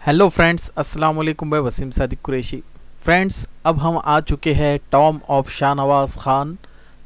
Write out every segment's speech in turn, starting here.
Hello friends, अस्सलाम वालेकुम। मैं वसीम सादिक कुरैशी। फ्रेंड्स, अब हम आ चुके हैं टॉम ऑफ शाहनवाज़ ख़ान।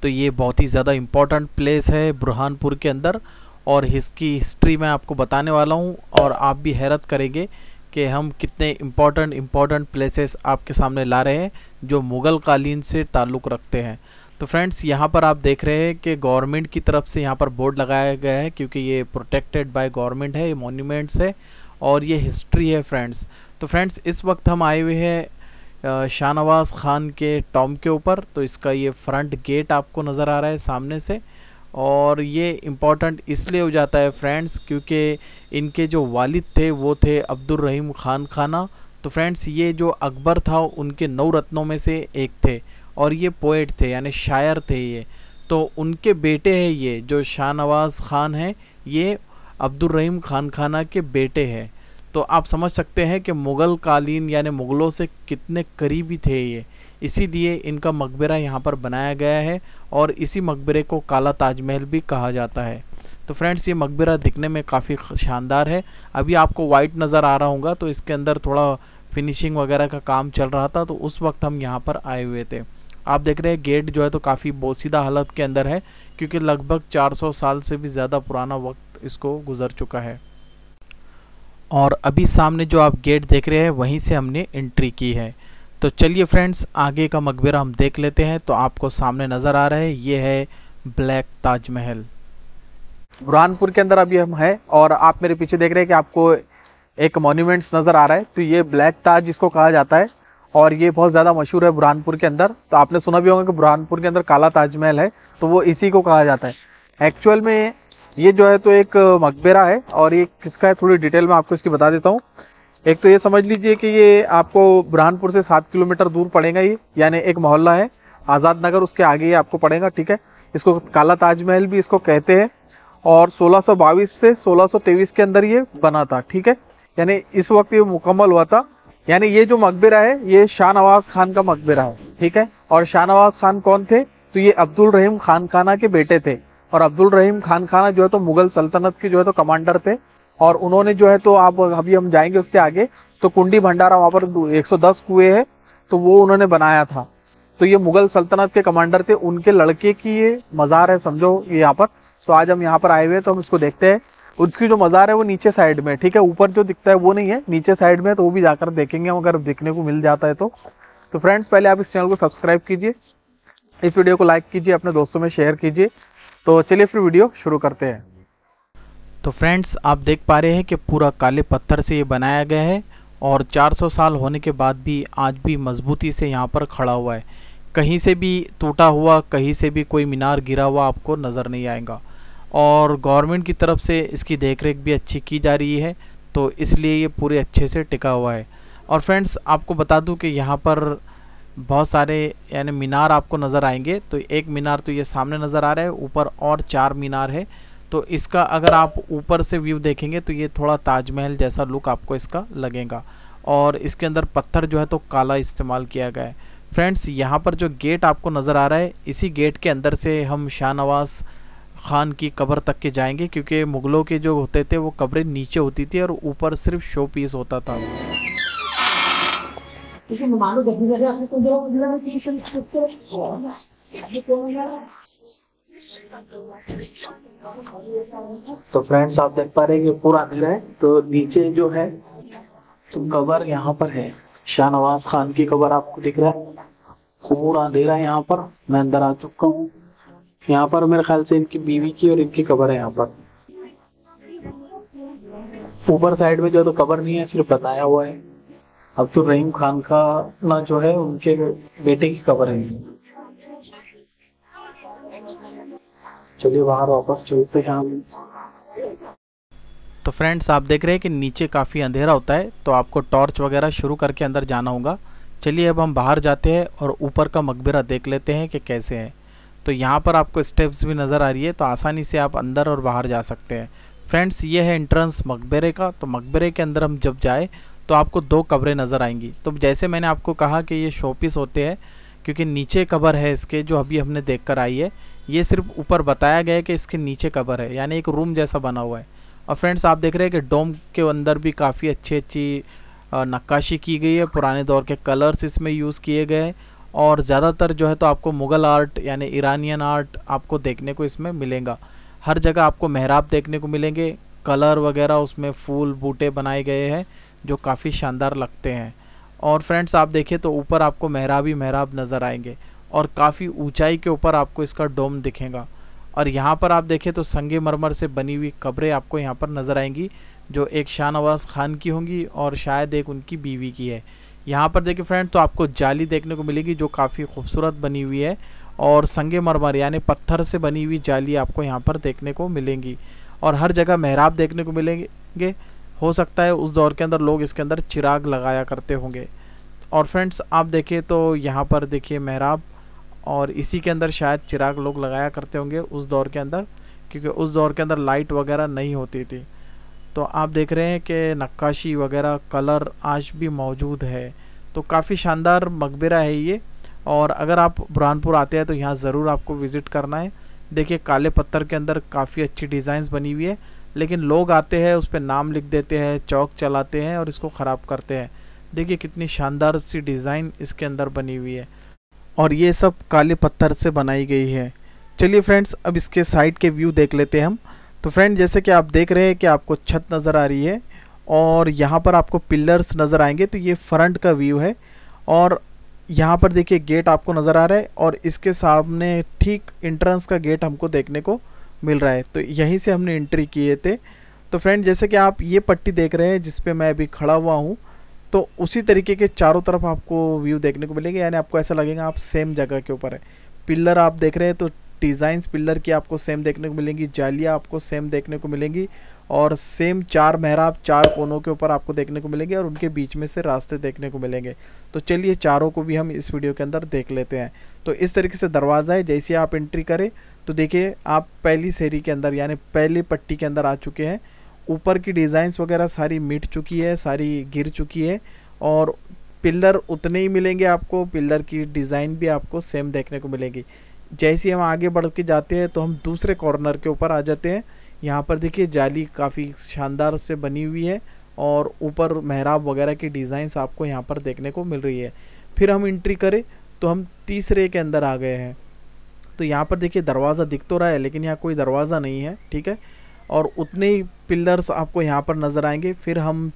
तो ये बहुत ही ज़्यादा इम्पोर्टेंट प्लेस है बुरहानपुर के अंदर, और इसकी हिस्ट्री मैं आपको बताने वाला हूँ और आप भी हैरत करेंगे कि हम कितने इम्पोर्टेंट प्लेसेस आपके सामने ला रहे हैं जो मुग़ल कालीन से ताल्लुक़ रखते हैं। तो फ्रेंड्स, यहाँ पर आप देख रहे हैं कि गवर्नमेंट की तरफ से यहाँ पर बोर्ड लगाया गया है, क्योंकि ये प्रोटेक्टेड बाय गवर्नमेंट है, ये मॉन्यूमेंट्स है और ये हिस्ट्री है फ्रेंड्स। तो फ्रेंड्स, इस वक्त हम आए हुए हैं शाहनवाज़ ख़ान के टॉम के ऊपर। तो इसका ये फ्रंट गेट आपको नज़र आ रहा है सामने से, और ये इम्पॉर्टेंट इसलिए हो जाता है फ्रेंड्स क्योंकि इनके जो वालिद थे वो थे अब्दुल रहीम खान खाना। तो फ्रेंड्स, ये जो अकबर था उनके 9 रत्नों में से एक थे, और ये पोएट थे यानी शायर थे ये। तो उनके बेटे हैं ये जो शाहनवाज़ ख़ान हैं, ये अब्दुल रहीम खान खाना के बेटे हैं। तो आप समझ सकते हैं कि मुग़ल कालीन यानी मुग़लों से कितने करीबी थे ये, इसीलिए इनका मकबरा यहाँ पर बनाया गया है, और इसी मकबरे को काला ताजमहल भी कहा जाता है। तो फ्रेंड्स, ये मकबरा दिखने में काफ़ी शानदार है। अभी आपको वाइट नज़र आ रहा होगा, तो इसके अंदर थोड़ा फिनिशिंग वगैरह का काम चल रहा था, तो उस वक्त हम यहाँ पर आए हुए थे। आप देख रहे हैं गेट जो है तो काफ़ी बोसीदा हालत के अंदर है, क्योंकि लगभग 400 साल से भी ज़्यादा पुराना वक्त इसको गुजर चुका है। और अभी सामने जो आप गेट देख रहे हैं वहीं से हमने एंट्री की है। तो चलिए फ्रेंड्स, आगे का मकबरा हम देख लेते हैं। तो आपको सामने नज़र आ रहा है, ये है ब्लैक ताजमहल। बुरहानपुर के अंदर अभी हम हैं, और आप मेरे पीछे देख रहे हैं कि आपको एक मॉन्यूमेंट्स नज़र आ रहा है। तो ये ब्लैक ताज जिसको कहा जाता है, और ये बहुत ज़्यादा मशहूर है बुरहानपुर के अंदर। तो आपने सुना भी होगा कि बुरहानपुर के अंदर काला ताजमहल है, तो वो इसी को कहा जाता है। एक्चुअल में ये जो है तो एक मकबरा है, और ये किसका है थोड़ी डिटेल में आपको इसकी बता देता हूँ। एक तो ये समझ लीजिए कि ये आपको बुरहानपुर से 7 किलोमीटर दूर पड़ेगा, ये यानी एक मोहल्ला है आज़ाद नगर, उसके आगे ये आपको पड़ेगा। ठीक है, इसको काला ताजमहल भी इसको कहते हैं, और 1622 से 1623 के अंदर ये बना था। ठीक है, यानी इस वक्त ये मुकम्मल हुआ था। यानी ये जो मकबरा है ये शाहनवाज़ खान का मकबरा है। ठीक है, और शाहनवाज़ खान कौन थे? तो ये अब्दुल रहीम खान खाना के बेटे थे, और अब्दुल रहीम खान खाना जो है तो मुगल सल्तनत के जो है तो कमांडर थे। और उन्होंने जो है तो आप अभी हम जाएंगे उसके आगे, तो कुंडी भंडारा वहां पर 110 कुएं है, तो वो उन्होंने बनाया था। तो ये मुगल सल्तनत के कमांडर थे, उनके लड़के की ये मजार है समझो ये यहाँ पर। तो आज हम यहाँ पर आए हुए हैं, तो हम इसको देखते हैं। उसकी जो मजार है वो नीचे साइड में, ठीक है, ऊपर जो दिखता है वो नहीं है, नीचे साइड में, तो वो भी जाकर देखेंगे हम, अगर देखने को मिल जाता है तो। तो फ्रेंड्स, पहले आप इस चैनल को सब्सक्राइब कीजिए, इस वीडियो को लाइक कीजिए, अपने दोस्तों में शेयर कीजिए। तो चलिए फिर वीडियो शुरू करते हैं। तो फ्रेंड्स, आप देख पा रहे हैं कि पूरा काले पत्थर से ये बनाया गया है, और 400 साल होने के बाद भी आज भी मजबूती से यहाँ पर खड़ा हुआ है। कहीं से भी टूटा हुआ, कहीं से भी कोई मीनार गिरा हुआ आपको नज़र नहीं आएगा। और गवर्नमेंट की तरफ से इसकी देखरेख भी अच्छी की जा रही है, तो इसलिए ये पूरे अच्छे से टिका हुआ है। और फ्रेंड्स, आपको बता दूं कि यहाँ पर बहुत सारे यानी मीनार आपको नज़र आएंगे। तो एक मीनार तो ये सामने नज़र आ रहा है, ऊपर और 4 मीनार है। तो इसका अगर आप ऊपर से व्यू देखेंगे तो ये थोड़ा ताजमहल जैसा लुक आपको इसका लगेगा, और इसके अंदर पत्थर जो है तो काला इस्तेमाल किया गया है। फ्रेंड्स, यहाँ पर जो गेट आपको नज़र आ रहा है, इसी गेट के अंदर से हम शाहनवाज़ खान की कब्र तक के जाएंगे, क्योंकि मुग़लों के जो होते थे वो कब्रें नीचे होती थी और ऊपर सिर्फ शो पीस होता था। तो फ्रेंड्स, आप देख पा रहे हैं कि पूरा अंधेरा है, तो नीचे जो है तो कब्र यहाँ पर है, शाहनवाज़ खान की कब्र आपको दिख रहा है। पूरा अंधेरा है यहाँ पर, मैं अंदर आ चुका हूँ। यहाँ पर मेरे ख्याल से इनकी बीवी की और इनकी कब्र है यहाँ पर। ऊपर साइड में जो तो कब्र नहीं है, सिर्फ बताया हुआ है। अब्दुल रहीम खान का ना जो है उनके बेटे की कब्र है। चलिए बाहर वापस चलते हैं हम। तो फ्रेंड्स, आप देख रहे हैं कि नीचे काफ़ी अंधेरा होता है, तो आपको टॉर्च वगैरह शुरू करके अंदर जाना होगा। चलिए अब हम बाहर जाते हैं और ऊपर का मकबरा देख लेते हैं कि कैसे है। तो यहाँ पर आपको स्टेप्स भी नज़र आ रही है, तो आसानी से आप अंदर और बाहर जा सकते हैं। फ्रेंड्स, ये है एंट्रेंस मकबरे का। तो मकबरे के अंदर हम जब जाए तो आपको 2 कब्रें नज़र आएंगी। तो जैसे मैंने आपको कहा कि ये शोपीस होते हैं, क्योंकि नीचे कब्र है इसके जो अभी हमने देख कर आई है, ये सिर्फ ऊपर बताया गया है कि इसके नीचे कब्र है, यानी एक रूम जैसा बना हुआ है। और फ्रेंड्स, आप देख रहे हैं कि डोम के अंदर भी काफ़ी अच्छी नक्काशी की गई है, पुराने दौर के कलर्स इसमें यूज़ किए गए हैं और ज़्यादातर जो है तो आपको मुग़ल आर्ट यानी ईरानियन आर्ट आपको देखने को इसमें मिलेगा। हर जगह आपको मेहराब देखने को मिलेंगे, कलर वगैरह उसमें फूल बूटे बनाए गए हैं जो काफ़ी शानदार लगते हैं। और फ्रेंड्स आप देखिए तो ऊपर आपको मेहराब ही मेहराब नज़र आएंगे और काफ़ी ऊंचाई के ऊपर आपको इसका डोम दिखेगा। और यहाँ पर आप देखें तो संगमरमर से बनी हुई कब्रें आपको यहाँ पर नज़र आएंगी जो एक शाहनवाज़ खान की होंगी और शायद एक उनकी बीवी की है। यहाँ पर देखिए फ्रेंड तो आपको जाली देखने को मिलेगी जो काफ़ी खूबसूरत बनी हुई है और संगमरमर यानी पत्थर से बनी हुई जाली आपको यहाँ पर देखने को मिलेंगी। और हर जगह मेहराब देखने को मिलेंगे, हो सकता है उस दौर के अंदर लोग इसके अंदर चिराग लगाया करते होंगे। और फ्रेंड्स आप देखिए तो यहाँ पर देखिए मेहराब और इसी के अंदर शायद चिराग लोग लगाया करते होंगे उस दौर के अंदर, क्योंकि उस दौर के अंदर लाइट वगैरह नहीं होती थी। तो आप देख रहे हैं कि नक्काशी वगैरह कलर आज भी मौजूद है। तो काफ़ी शानदार मकबरा है ये और अगर आप बुरहानपुर आते हैं तो यहाँ ज़रूर आपको विज़िट करना है। देखिए काले पत्थर के अंदर काफ़ी अच्छी डिज़ाइंस बनी हुई है, लेकिन लोग आते हैं उस पर नाम लिख देते हैं, चौक चलाते हैं और इसको ख़राब करते हैं। देखिए कितनी शानदार सी डिज़ाइन इसके अंदर बनी हुई है और ये सब काले पत्थर से बनाई गई है। चलिए फ्रेंड्स अब इसके साइड के व्यू देख लेते हैं हम। तो फ्रेंड जैसे कि आप देख रहे हैं कि आपको छत नज़र आ रही है और यहाँ पर आपको पिलर्स नज़र आएंगे। तो ये फ्रंट का व्यू है और यहाँ पर देखिए गेट आपको नज़र आ रहा है और इसके सामने ठीक एंट्रेंस का गेट हमको देखने को मिल रहा है। तो यहीं से हमने एंट्री किए थे। तो फ्रेंड जैसे कि आप ये पट्टी देख रहे हैं जिस पे मैं अभी खड़ा हुआ हूँ, तो उसी तरीके के चारों तरफ आपको व्यू देखने को मिलेंगे, यानी आपको ऐसा लगेगा आप सेम जगह के ऊपर है। पिलर आप देख रहे हैं तो डिज़ाइंस पिलर की आपको सेम देखने को मिलेंगी, जालियाँ आपको सेम देखने को मिलेंगी और सेम 4 मेहराब 4 कोनों के ऊपर आपको देखने को मिलेंगे और उनके बीच में से रास्ते देखने को मिलेंगे। तो चलिए चारों को भी हम इस वीडियो के अंदर देख लेते हैं। तो इस तरीके से दरवाज़ा है, जैसे आप एंट्री करें तो देखिए आप पहली सीढ़ी के अंदर यानी पहली पट्टी के अंदर आ चुके हैं। ऊपर की डिज़ाइंस वगैरह सारी मिट चुकी है, सारी गिर चुकी है और पिलर उतने ही मिलेंगे आपको, पिलर की डिज़ाइन भी आपको सेम देखने को मिलेगी। जैसे हम आगे बढ़ के जाते हैं तो हम दूसरे कॉर्नर के ऊपर आ जाते हैं। यहाँ पर देखिए जाली काफ़ी शानदार से बनी हुई है और ऊपर मेहराब वगैरह की डिज़ाइंस आपको यहाँ पर देखने को मिल रही है। फिर हम एंट्री करें तो हम तीसरे के अंदर आ गए हैं। तो यहाँ पर देखिए दरवाज़ा दिख तो रहा है लेकिन यहाँ कोई दरवाज़ा नहीं है, ठीक है। और उतने ही पिलर्स आपको यहाँ पर नज़र आएंगे। फिर हम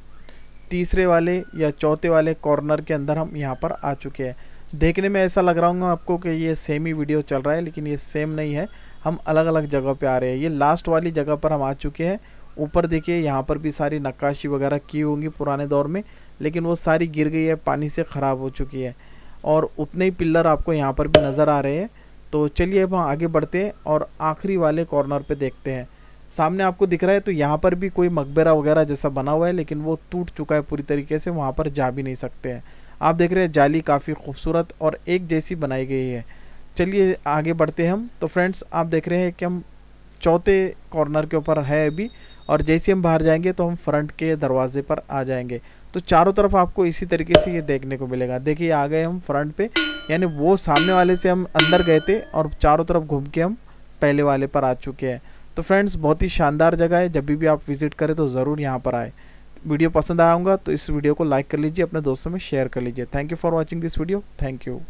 तीसरे वाले या चौथे वाले कॉर्नर के अंदर हम यहाँ पर आ चुके हैं। देखने में ऐसा लग रहा होगा आपको कि ये सेम ही वीडियो चल रहा है, लेकिन ये सेम नहीं है, हम अलग अलग जगह पे आ रहे हैं। ये लास्ट वाली जगह पर हम आ चुके हैं। ऊपर देखिए यहाँ पर भी सारी नक्काशी वगैरह की होंगी पुराने दौर में, लेकिन वो सारी गिर गई है, पानी से ख़राब हो चुकी है और उतने ही पिलर आपको यहाँ पर भी नज़र आ रहे हैं। तो चलिए अब हम आगे बढ़ते हैं और आखिरी वाले कॉर्नर पे देखते हैं। सामने आपको दिख रहा है तो यहाँ पर भी कोई मकबरा वगैरह जैसा बना हुआ है, लेकिन वो टूट चुका है पूरी तरीके से, वहाँ पर जा भी नहीं सकते हैं। आप देख रहे हैं जाली काफ़ी खूबसूरत और एक जैसी बनाई गई है। चलिए आगे बढ़ते हैं हम। तो फ्रेंड्स आप देख रहे हैं कि हम चौथे कॉर्नर के ऊपर है अभी और जैसे हम बाहर जाएंगे तो हम फ्रंट के दरवाजे पर आ जाएंगे। तो चारों तरफ आपको इसी तरीके से ये देखने को मिलेगा। देखिए आ गए हम फ्रंट पे, यानी वो सामने वाले से हम अंदर गए थे और चारों तरफ घूम के हम पहले वाले पर आ चुके हैं। तो फ्रेंड्स बहुत ही शानदार जगह है, जब भी आप विज़िट करें तो ज़रूर यहाँ पर आए। वीडियो पसंद आया होगा तो इस वीडियो को लाइक कर लीजिए, अपने दोस्तों में शेयर कर लीजिए। Thank you for watching this video. Thank you.